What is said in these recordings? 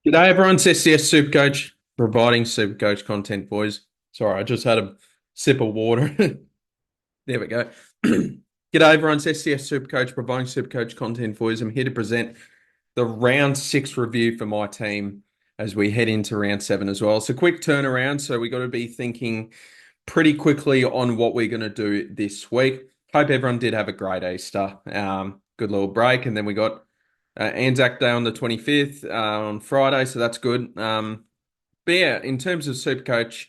G'day everyone, it's SDS SuperCoach, providing SuperCoach content, boys. Sorry, I just had a sip of water. There we go. G'day everyone, it's SDS SuperCoach, providing SuperCoach content, boys. I'm here to present the round six review for my team as we head into round seven as well. It's a quick turnaround, so we got to be thinking pretty quickly on what we're going to do this week. Hope everyone did have a great Easter. Good little break, and then we got Anzac Day on the 25th on Friday, so that's good. But yeah, in terms of Supercoach,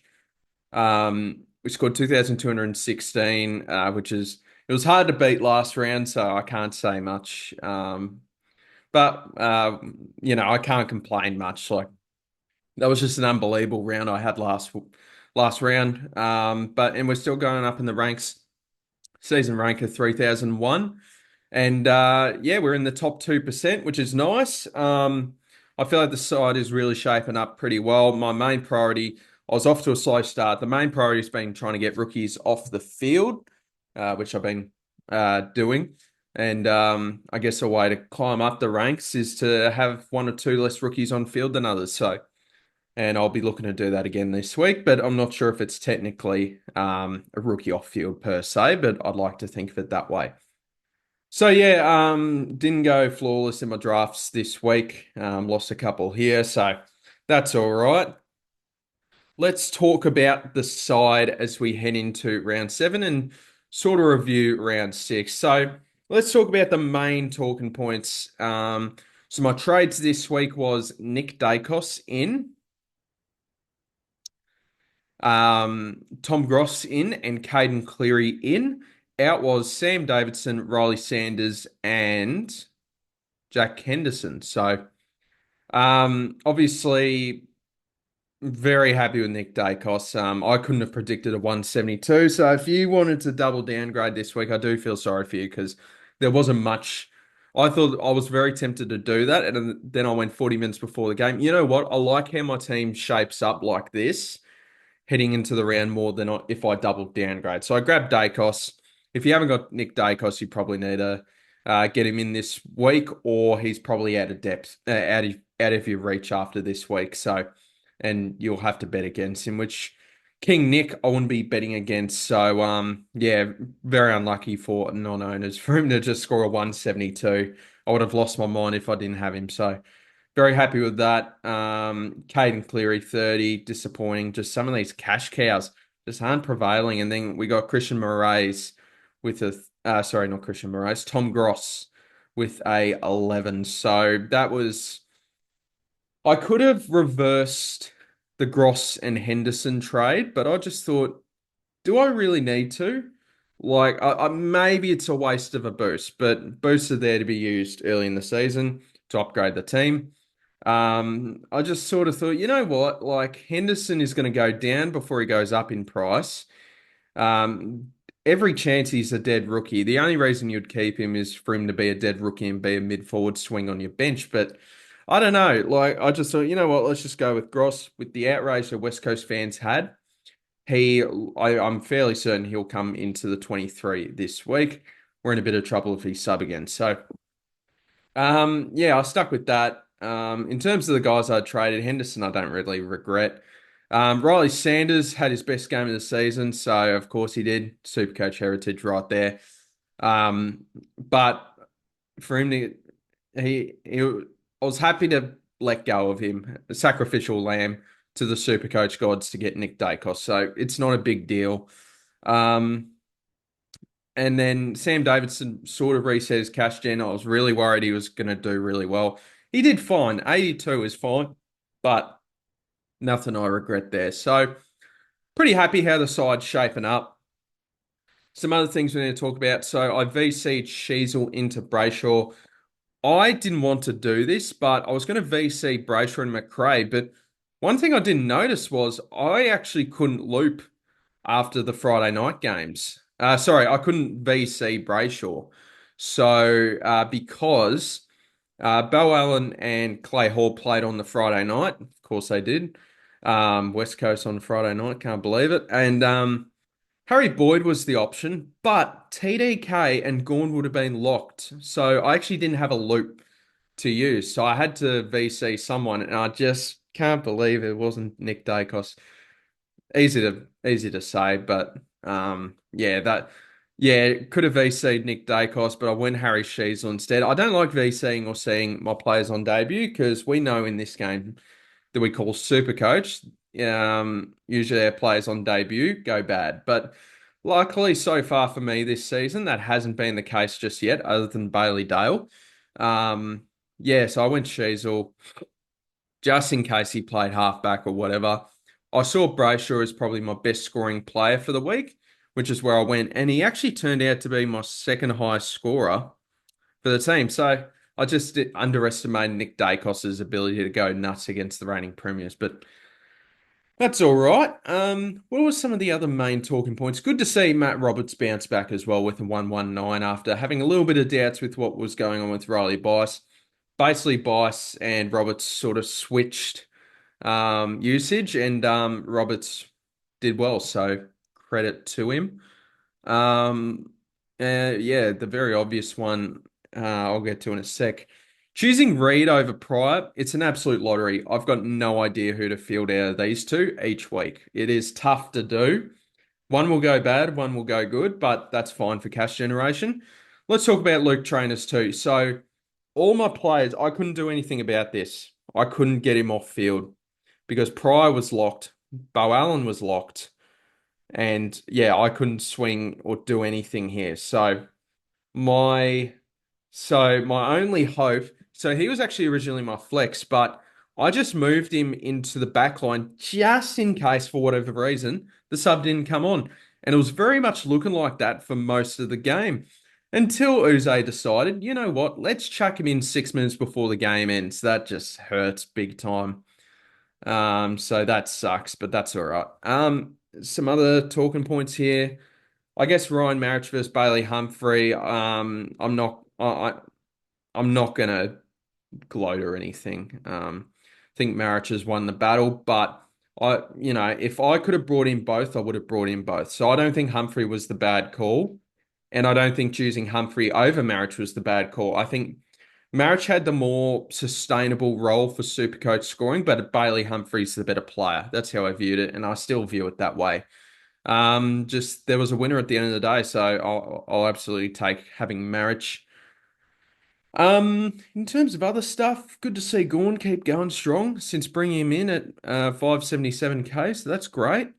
we scored 2,216, which is it was hard to beat last round, so I can't say much. But I can't complain much. Like that was just an unbelievable round I had last round. And we're still going up in the ranks. Season rank of 3,001. And yeah, we're in the top 2%, which is nice. I feel like the side is really shaping up pretty well. My main priority, I was off to a slow start. The main priority has been trying to get rookies off the field, which I've been doing. And I guess a way to climb up the ranks is to have one or two less rookies on field than others. And I'll be looking to do that again this week, but I'm not sure if it's technically a rookie off field per se, but I'd like to think of it that way. So yeah, didn't go flawless in my drafts this week. Lost a couple here, so that's all right. Let's talk about the side as we head into round seven and sort of review round six. So let's talk about the main talking points. So my trades this week was Nick Daicos in, Tom Gross in, and Caden Cleary in. Out was Sam Davidson, Riley Sanders, and Jack Henderson. So, obviously, very happy with Nick Daicos. I couldn't have predicted a 172. So, if you wanted to double downgrade this week, I do feel sorry for you because there wasn't much. I thought I was very tempted to do that, and then I went 40 minutes before the game. You know what? I like how my team shapes up like this heading into the round more than if I double downgrade. So I grabbed Daicos. If you haven't got Nick Daicos, you probably need to get him in this week, or he's probably out of depth, out of your reach after this week. So, and you'll have to bet against him, which King Nick I wouldn't be betting against. So, yeah, very unlucky for non-owners for him to just score a 172. I would have lost my mind if I didn't have him. So, very happy with that. Caden Cleary, 30, disappointing. Just some of these cash cows just aren't prevailing. And then we got Christian Moraes with sorry, not Christian Moraes, Tom Gross with a 11. So that was, I could have reversed the Gross and Henderson trade, but I just thought, do I really need to? Like, maybe it's a waste of a boost, but boosts are there to be used early in the season to upgrade the team. I just sort of thought, you know what? Like Henderson is going to go down before he goes up in price. Um, every chance he's a dead rookie. The only reason you'd keep him is for him to be a dead rookie and be a mid forward swing on your bench. But I don't know. Like I just thought, you know what? Let's just go with Gross. With the outrage that West Coast fans had, I'm fairly certain he'll come into the 23 this week. We're in a bit of trouble if he's sub again. So. Yeah, I stuck with that. In terms of the guys I traded, Henderson, I don't really regret. Riley Sanders had his best game of the season, so of course he did. Supercoach heritage right there. But for him to, I was happy to let go of him, a sacrificial lamb to the Supercoach gods to get Nick Daicos. So it's not a big deal. Um, and then Sam Davidson sort of reset his cash gen. I was really worried he was going to do really well. He did fine. 82 is fine, but nothing I regret there. So pretty happy how the side's shaping up. Some other things we need to talk about. So I VC'd Sheasel into Brayshaw. I didn't want to do this, but I was going to VC Brayshaw and McRae. But one thing I didn't notice was I actually couldn't loop after the Friday night games. Sorry, I couldn't VC Brayshaw. So because Bo Allen and Clay Hall played on the Friday night, of course they did. West Coast on Friday night, can't believe it. And Harry Boyd was the option, but TDK and Gawn would have been locked. So I actually didn't have a loop to use. So I had to VC someone, and I just can't believe it wasn't Nick Daicos. Easy to say, but yeah, could have VC'd Nick Daicos, but I went Harry Sheasel instead. I don't like VCing or seeing my players on debut because we know in this game that we call SuperCoach, usually our players on debut go bad. But luckily, so far for me this season, that hasn't been the case just yet, other than Bailey Dale. Um, yeah, so I went Sheasel just in case he played halfback or whatever. I saw Brayshaw as probably my best scoring player for the week, which is where I went, and he actually turned out to be my second highest scorer for the team. So I just underestimated Nick Daicos' ability to go nuts against the reigning premiers, but that's all right. What were some of the other main talking points? Good to see Matt Roberts bounce back as well with a 119 after having a little bit of doubts with what was going on with Riley Bice. Basically, Bice and Roberts sort of switched usage, and Roberts did well, so credit to him. Um, yeah, the very obvious one I'll get to in a sec. Choosing Reed over Pryor, it's an absolute lottery. I've got no idea who to field out of these two each week. It is tough to do. One will go bad, one will go good, but that's fine for cash generation. Let's talk about Luke Trainers too. So, all my players, I couldn't do anything about this. I couldn't get him off field because Pryor was locked, Bo Allen was locked, and yeah, I couldn't swing or do anything here. My my only hope, so he was actually originally my flex, but I just moved him into the back line just in case, for whatever reason, the sub didn't come on. And it was very much looking like that for most of the game until Uze decided, you know what, let's chuck him in 6 minutes before the game ends. That just hurts big time. So that sucks, but that's all right. Some other talking points here. I guess Ryan Marich versus Bailey Humphrey. I'm not gonna gloat or anything. I think Marich has won the battle, but if I could have brought in both, I would have brought in both. So I don't think Humphrey was the bad call, and I don't think choosing Humphrey over Marich was the bad call. I think Marich had the more sustainable role for Supercoach scoring, but Bailey Humphrey's the better player. That's how I viewed it, and I still view it that way. Just there was a winner at the end of the day, so I'll absolutely take having Marich. In terms of other stuff, good to see Gorn keep going strong since bringing him in at 577k, so that's great.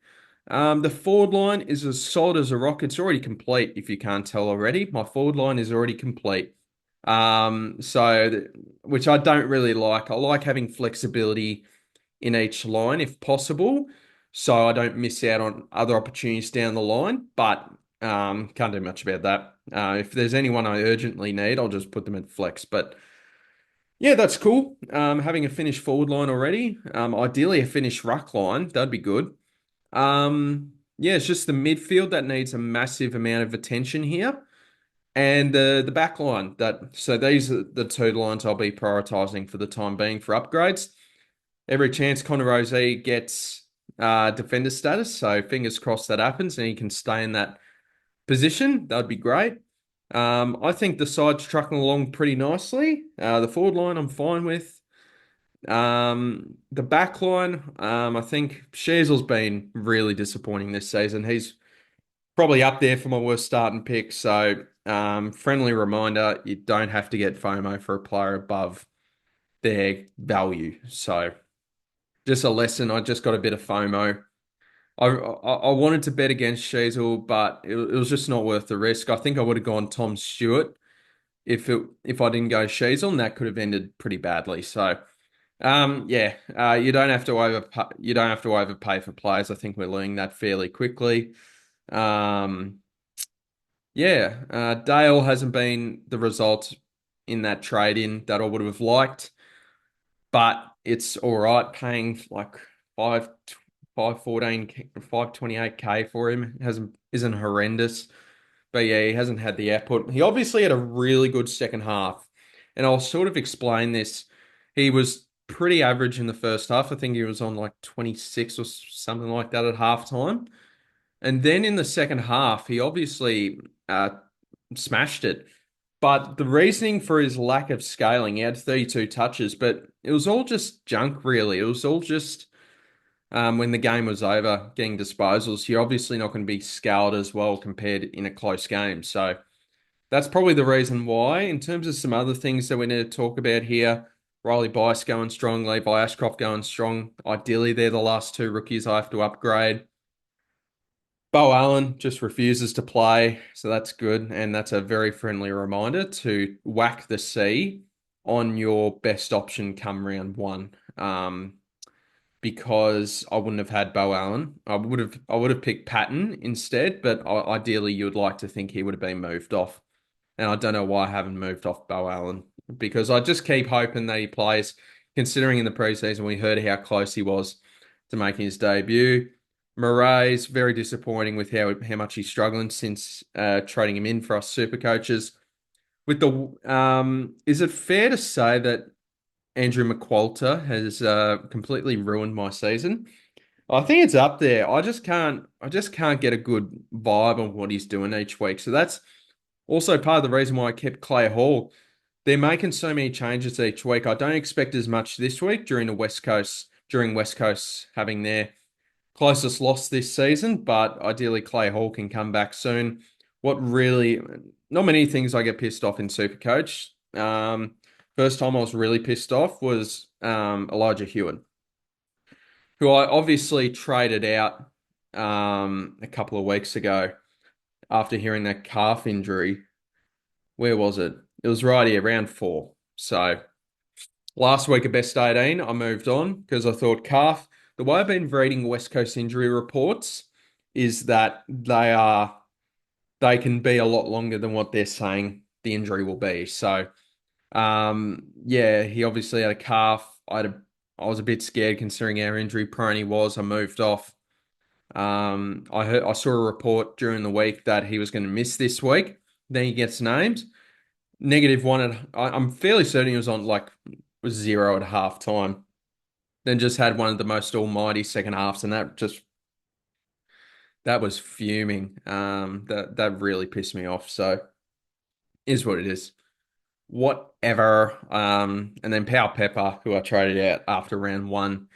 The forward line is as solid as a rock. It's already complete, if you can't tell already. My forward line is already complete. Which I don't really like. I like having flexibility in each line if possible, so I don't miss out on other opportunities down the line. But can't do much about that. If there's anyone I urgently need, I'll just put them at flex. But yeah, that's cool. Having a finished forward line already. Ideally a finished ruck line, that'd be good. Yeah, it's just the midfield that needs a massive amount of attention here. And the back line these are the two lines I'll be prioritizing for the time being for upgrades. Every chance Connor Rozee gets defender status, so fingers crossed that happens and he can stay in that position. That'd be great. I think the side's trucking along pretty nicely. The forward line I'm fine with. The back line, I think Sheasel's been really disappointing this season. He's probably up there for my worst starting pick. So, friendly reminder, you don't have to get FOMO for a player above their value. So, just a lesson. I just got a bit of FOMO. I wanted to bet against Sheasel, but it was just not worth the risk. I think I would have gone Tom Stewart if I didn't go Sheasel, and that could have ended pretty badly. So, you don't have to overpay for players. I think we're learning that fairly quickly. Um, Dale hasn't been the result in that trade in that I would have liked, but it's all right paying like 5 514 528k for him. It hasn't isn't horrendous. But yeah, he hasn't had the output. He obviously had a really good second half. And I'll sort of explain this. He was pretty average in the first half. I think he was on like 26 or something like that at halftime. And then in the second half, he obviously smashed it. But the reasoning for his lack of scaling, he had 32 touches, but it was all just junk, really. It was all just when the game was over, getting disposals. You're obviously not going to be scaled as well compared in a close game. So that's probably the reason why. In terms of some other things that we need to talk about here, Riley Bice going strong, Levi Ashcroft going strong. Ideally, they're the last two rookies I have to upgrade. Bo Allen just refuses to play, so that's good. And that's a very friendly reminder to whack the C on your best option come round one. Because I wouldn't have had Bo Allen. I would have picked Patton instead, but ideally you would like to think he would have been moved off. And I don't know why I haven't moved off Bo Allen because I just keep hoping that he plays, considering in the preseason we heard how close he was to making his debut. Murray's very disappointing with how much he's struggling since trading him in for us super coaches. With the is it fair to say that Andrew McQualter has completely ruined my season? I think it's up there. I just can't get a good vibe on what he's doing each week. So that's also part of the reason why I kept Clay Hall. They're making so many changes each week. I don't expect as much this week during West Coast having their closest loss this season, but ideally Clay Hall can come back soon. What really, not many things I get pissed off in Supercoach. First time I was really pissed off was Elijah Hewitt, who I obviously traded out a couple of weeks ago after hearing that calf injury. Where was it? It was right here, round four. So last week at best 18, I moved on because I thought calf. The way I've been reading West Coast injury reports is that they can be a lot longer than what they're saying the injury will be. So yeah, he obviously had a calf. I was a bit scared considering how injury prone he was. I moved off. I saw a report during the week that he was going to miss this week. Then he gets named. -1 I'm fairly certain he was on like was 0 at half time. Then just had one of the most almighty second halves, and that was fuming. That really pissed me off. So is what it is. Whatever. And then Power Pepper, who I traded out after round one,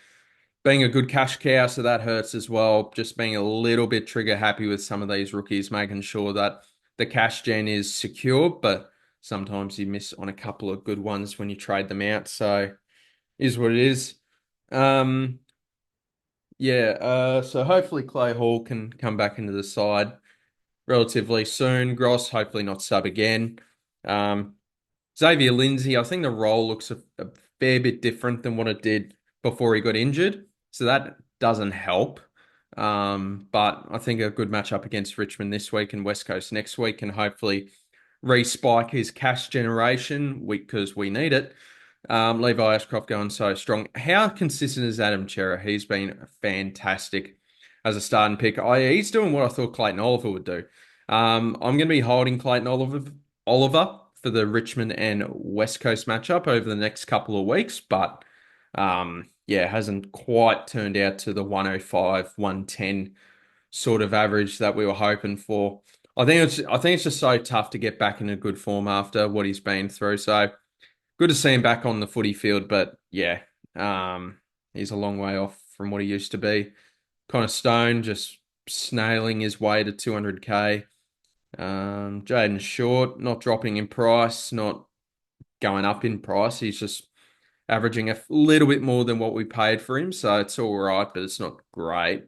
being a good cash cow, so that hurts as well. Just being a little bit trigger happy with some of these rookies, making sure that the cash gen is secure, but sometimes you miss on a couple of good ones when you trade them out. So is what it is. Um, yeah, so hopefully Clay Hall can come back into the side relatively soon. Gross, hopefully not sub again. Um, Xavier Lindsay, I think the role looks a fair bit different than what it did before he got injured. So that doesn't help. But I think a good matchup against Richmond this week and West Coast next week can hopefully re-spike his cash generation because we need it. Levi Ashcroft going so strong. How consistent is Adam Chera? He's been fantastic as a starting pick. He's doing what I thought Clayton Oliver would do. I'm going to be holding Clayton Oliver for the Richmond and West Coast matchup over the next couple of weeks, but yeah, hasn't quite turned out to the 105, 110 sort of average that we were hoping for. I think it's just so tough to get back in a good form after what he's been through. So good to see him back on the footy field, but yeah, he's a long way off from what he used to be. Kind of Stone just snailing his way to 200k. Jaden Short not dropping in price, not going up in price. He's just averaging a little bit more than what we paid for him, so it's all right, but it's not great.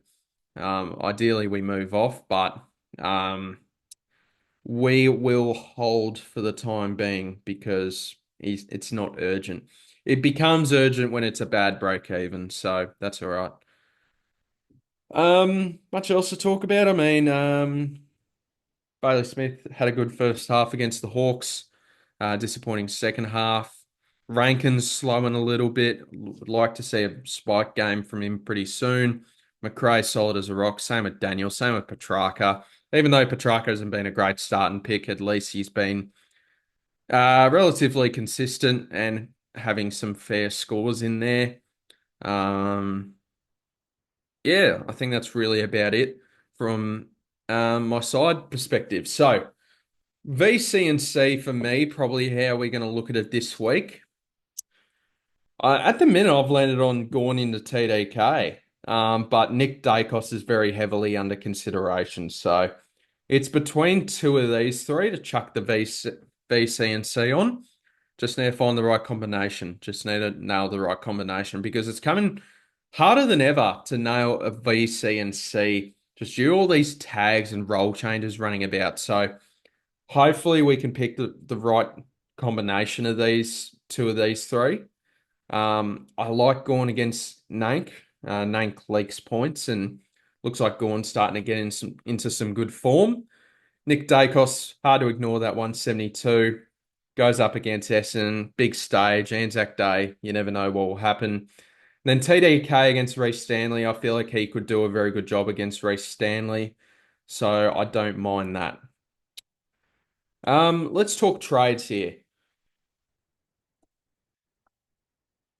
Ideally, we move off, but we will hold for the time being because it's not urgent. It becomes urgent when it's a bad break even, so that's all right. Much else to talk about? I mean, Bailey Smith had a good first half against the Hawks. Disappointing second half. Rankin's slowing a little bit. Would like to see a spike game from him pretty soon. McRae solid as a rock. Same with Daniel. Same with Petrarca. Even though Petrarca hasn't been a great starting pick, at least he's been relatively consistent and having some fair scores in there. Um, yeah, I think that's really about it from my side perspective. So VC and C for me, probably how we're going to look at it this week. At the minute, I've landed on going into TDK, but Nick Daicos is very heavily under consideration. So it's between two of these three to chuck the VC and C on. Just need to find the right combination. Just need to nail the right combination because it's coming harder than ever to nail a VC and C. Just due to all these tags and role changes running about. So hopefully we can pick the right combination of these two of these three. I like going against Nank. Nank leaks points and looks like Gorn's starting to get into some good form. Nick Daicos, hard to ignore that 172. Goes up against Essen, big stage, Anzac Day. You never know what will happen. Then TDK against Reece Stanley. I feel like he could do a very good job against Reece Stanley. So I don't mind that. Let's talk trades here.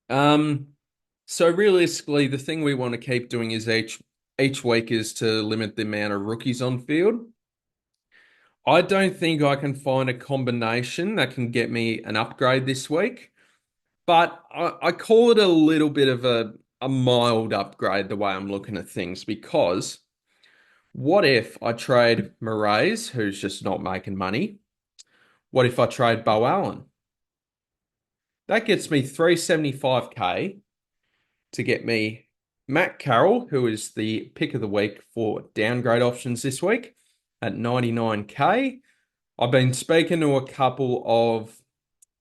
Um, so realistically, the thing we want to keep doing is each week is to limit the amount of rookies on field. I don't think I can find a combination that can get me an upgrade this week, but I call it a little bit of a mild upgrade the way I'm looking at things because what if I trade Moraes, who's just not making money? What if I trade Bo Allen? That gets me 375k to get me Matt Carroll, who is the pick of the week for downgrade options this week at 99k. I've been speaking to a couple of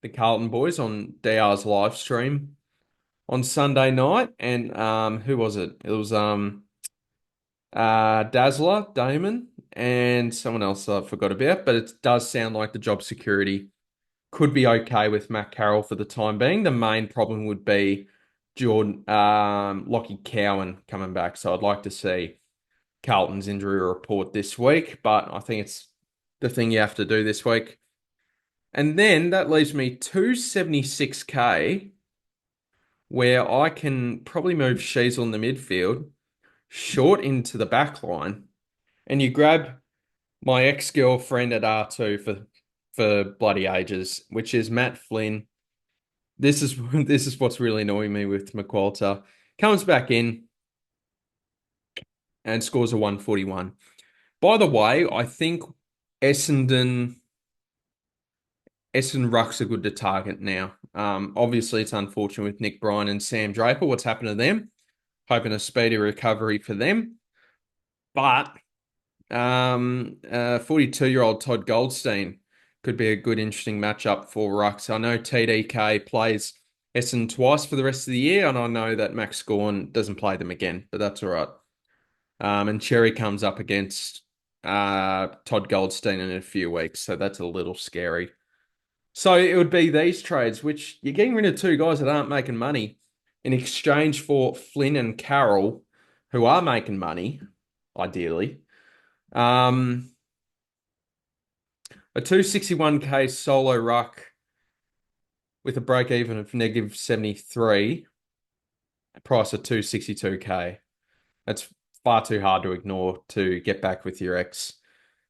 the Carlton boys on DR's live stream on Sunday night, and who was it? It was Dazzler, Damon, and someone else I forgot about, but it does sound like the job security could be okay with Matt Carroll for the time being. The main problem would be Jordan, Lockie Cowan coming back. So I'd like to see Carlton's injury report this week, but I think it's the thing you have to do this week. And then that leaves me 276k, where I can probably move Sheasel in the midfield, short into the back line, and you grab my ex-girlfriend at R2 for bloody ages, which is Matt Flynn. This is this is what's really annoying me with McQualter. Comes back in and scores a 141. By the way, I think Essendon Essendon Rucks are good to target now. Obviously, it's unfortunate with Nick Bryan and Sam Draper. What's happened to them? Hoping a speedy recovery for them. But 42-year-old Todd Goldstein could be a good, interesting matchup for Rucks. I know TDK plays Essendon twice for the rest of the year, and I know that Max Gawn doesn't play them again, but that's all right. And Cherry comes up against Todd Goldstein in a few weeks, so that's a little scary. So it would be these trades, which you're getting rid of two guys that aren't making money in exchange for Flynn and Carroll, who are making money, ideally. A 261k solo ruck with a break even of negative 73, a price of 262k. That's far too hard to ignore to get back with your ex.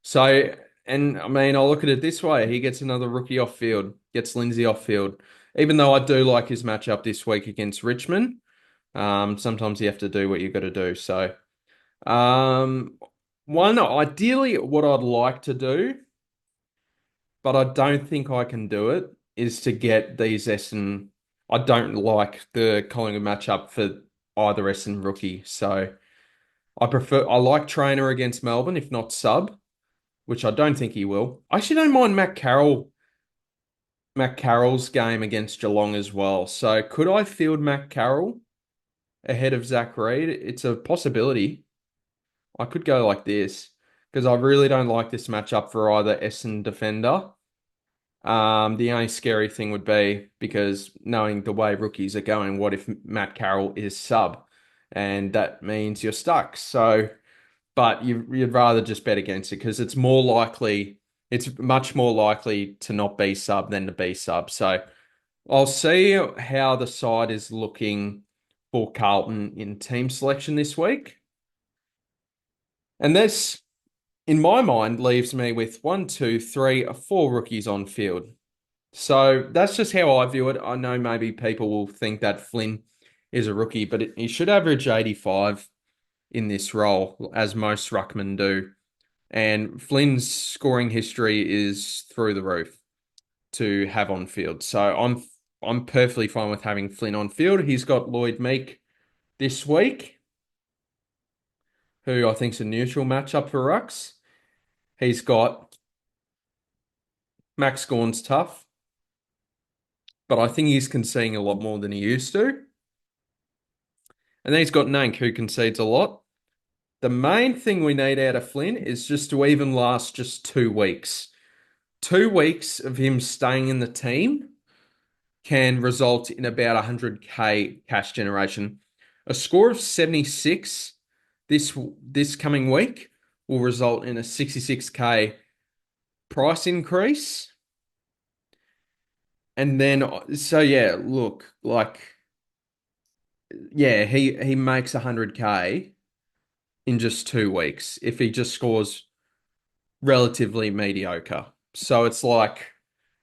So, and I mean, I'll look at it this way. He gets another rookie off field, gets Lindsay off field. Even though I do like his matchup this week against Richmond, sometimes you have to do what you got to do. So, ideally, what I'd like to do, but I don't think I can do it, is to get these Essendon. I don't like the Collingwood matchup for either Essendon rookie. So I like Trainer against Melbourne, if not sub, which I don't think he will. I actually don't mind Matt Carroll's game against Geelong as well. So could I field Matt Carroll ahead of Zach Reid? It's a possibility. I could go like this because I really don't like this matchup for either Essendon defender. The only scary thing would be because knowing the way rookies are going, what if Matt Carroll is sub? And that means you're stuck. So, but you'd rather just bet against it because it's much more likely to not be sub than to be sub. So I'll see how the side is looking for Carlton in team selection this week. And in my mind, leaves me with one, two, three, four rookies on field. So that's just how I view it. I know maybe people will think that Flynn is a rookie, but he should average 85 in this role, as most ruckmen do. And Flynn's scoring history is through the roof to have on field. So I'm perfectly fine with having Flynn on field. He's got Lloyd Meek this week, who I think's a neutral matchup for rucks. He's got Max Gawn's tough, but I think he's conceding a lot more than he used to. And then he's got Nank, who concedes a lot. The main thing we need out of Flynn is just to even last just 2 weeks. 2 weeks of him staying in the team can result in about 100K cash generation. A score of 76 this coming week will result in a 66K price increase. And then, so yeah, look, like, yeah, he makes 100K in just 2 weeks if he just scores relatively mediocre. So it's like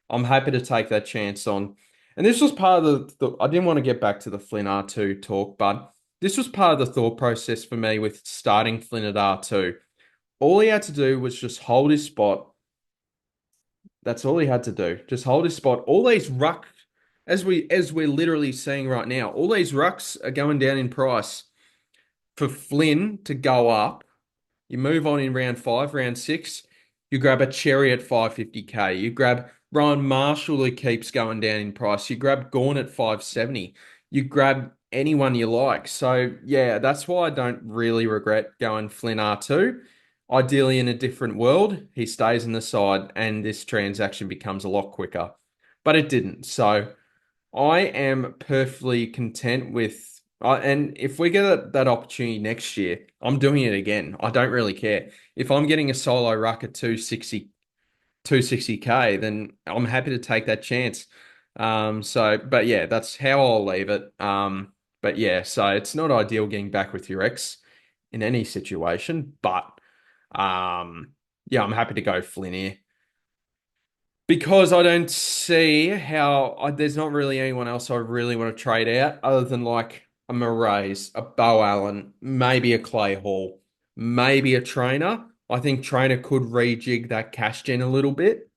I'm happy to take that chance on. And this was part of I didn't want to get back to the Flynn R2 talk, but this was part of the thought process for me with starting Flynn at R2. All he had to do was just hold his spot. That's all he had to do. Just hold his spot. All these ruck, as we're literally seeing right now, all these rucks are going down in price. For Flynn to go up, you move on in round five, round six, you grab a cherry at 550K. You grab Ryan Marshall who keeps going down in price. You grab Gawn at 570. You grab anyone you like. So yeah, that's why I don't really regret going Flynn R2. Ideally, in a different world, he stays in the side and this transaction becomes a lot quicker. But it didn't. So I am perfectly content with, and if we get that opportunity next year, I'm doing it again. I don't really care. If I'm getting a solo ruck at 260K, then I'm happy to take that chance. But yeah, that's how I'll leave it. But yeah, so it's not ideal getting back with your ex in any situation, but yeah, I'm happy to go Flynn here. Because I don't see how there's not really anyone else I really want to trade out other than like a Moraes, a Bo Allen, maybe a Clay Hall, maybe a Trainer. I think Trainer could rejig that cash gen a little bit.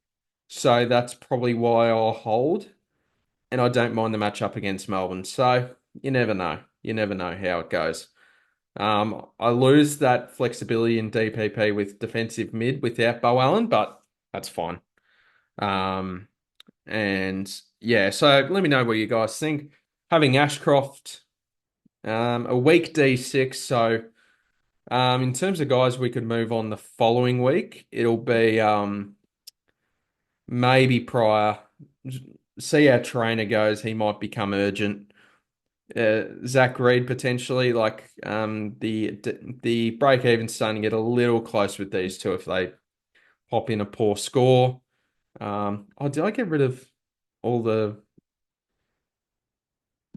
So that's probably why I'll hold. And I don't mind the matchup against Melbourne. So you never know. You never know how it goes. I lose that flexibility in DPP with defensive mid without Bo Allen, but that's fine. Um, and yeah, so let me know what you guys think. Having Ashcroft, a week D6. So in terms of guys we could move on the following week, it'll be maybe Pryor. See how Trainer goes. He might become urgent. Zach Reed potentially. Like the break even's starting to get a little close with these two if they pop in a poor score. Oh, did I get rid of all the?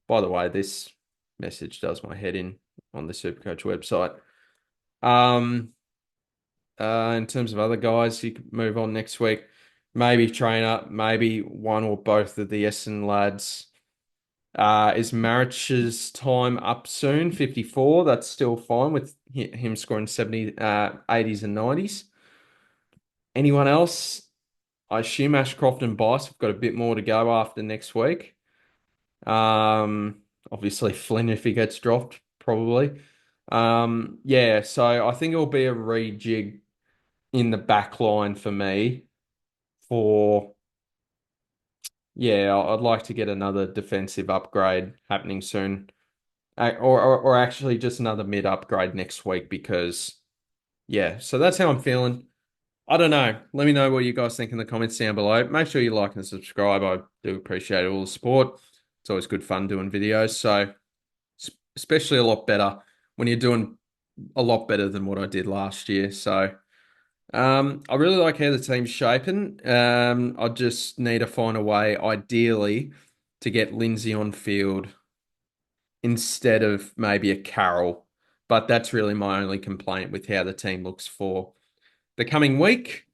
By the way, this message does my head in on the Supercoach website. Um, in terms of other guys, you could move on next week. Maybe Trainer, maybe one or both of the Essendon lads. Is Marich's time up soon? 54. That's still fine with him scoring 70, 80s and 90s. Anyone else? I assume Ashcroft and Bice have got a bit more to go after next week. Obviously Flynn if he gets dropped, probably. Yeah, so I think it'll be a rejig in the back line for me for yeah, I'd like to get another defensive upgrade happening soon. Or actually just another mid upgrade next week because yeah, so that's how I'm feeling. I don't know. Let me know what you guys think in the comments down below. Make sure you like and subscribe. I do appreciate all the support. It's always good fun doing videos. So especially a lot better when you're doing a lot better than what I did last year. So I really like how the team's shaping. I just need to find a way, ideally, to get Lindsay on field instead of maybe a Carroll. But that's really my only complaint with how the team looks for the coming week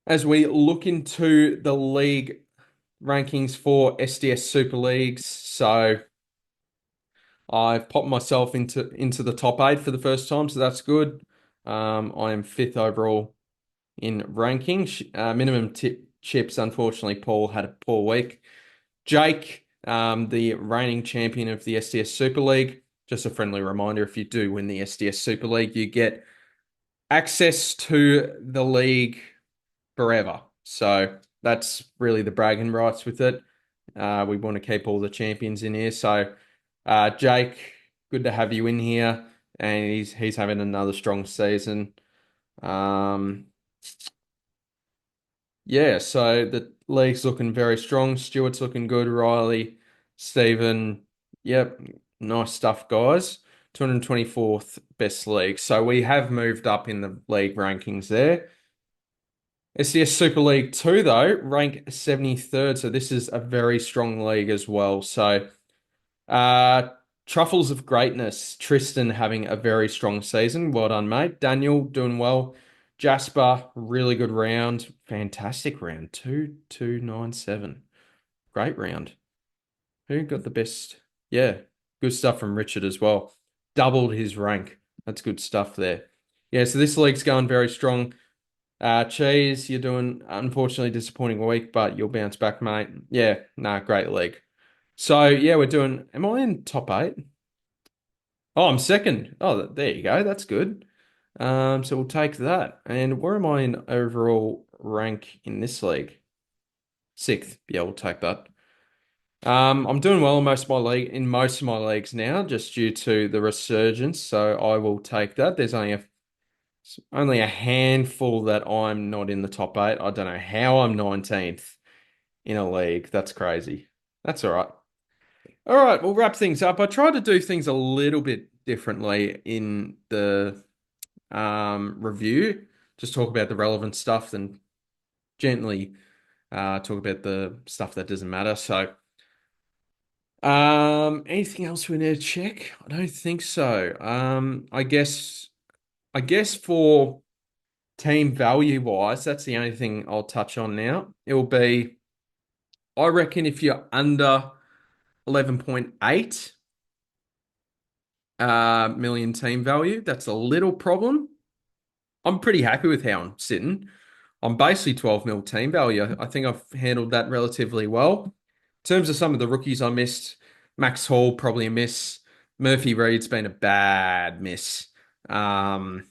as we look into the league rankings for SDS Super Leagues. So I've popped myself into the top 8 for the first time, so that's good. I am fifth overall in ranking. Minimum tip chips, unfortunately, Paul had a poor week. Jake, the reigning champion of the SDS Super League. Just a friendly reminder, if you do win the SDS Super League, you get access to the league forever. So that's really the bragging rights with it. We want to keep all the champions in here. So, Jake, good to have you in here, and he's having another strong season. Um, yeah, so the league's looking very strong. Stuart's looking good. Riley, Stephen, yep, nice stuff, guys. 224th best league. So we have moved up in the league rankings there. SDS Super League 2, though, rank 73rd. So this is a very strong league as well. So, uh, Truffles of Greatness, Tristan having a very strong season. Well done, mate. Daniel doing well. Jasper, really good round. Fantastic round. 2297. Great round. Who got the best? Yeah, good stuff from Richard as well. Doubled his rank. That's good stuff there. Yeah, so this league's going very strong. Cheese, you're doing unfortunately disappointing week, but you'll bounce back, mate. Yeah, nah, great league. So yeah, we're doing. Am I in top 8? Oh, I'm second. Oh, there you go. That's good. So we'll take that. And where am I in overall rank in this league? Sixth. Yeah, we'll take that. I'm doing well in most of my leagues now, just due to the resurgence. So I will take that. There's only a handful that I'm not in the top 8. I don't know how I'm 19th in a league. That's crazy. That's all right. All right, we'll wrap things up. I try to do things a little bit differently in the review. Just talk about the relevant stuff and gently talk about the stuff that doesn't matter. So, anything else we need to check? I don't think so. I guess for team value wise, that's the only thing I'll touch on now. It will be, I reckon, if you're under 11.8 million team value, that's a little problem. I'm pretty happy with how I'm sitting. I'm basically 12 mil team value. I think I've handled that relatively well. In terms of some of the rookies I missed, Max Hall probably a miss. Murphy Reed's been a bad miss. Um,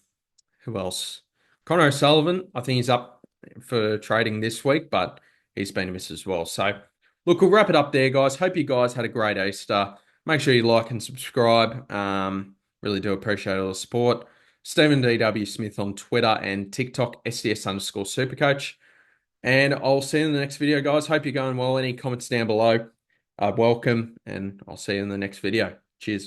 who else? Connor O'Sullivan, I think he's up for trading this week, but he's been a miss as well. So, look, we'll wrap it up there, guys. Hope you guys had a great Easter. Make sure you like and subscribe. Really do appreciate all the support. Stephen DW on Twitter and TikTok, SDS_SuperCoach. And I'll see you in the next video, guys. Hope you're going well. Any comments down below are welcome, and I'll see you in the next video. Cheers.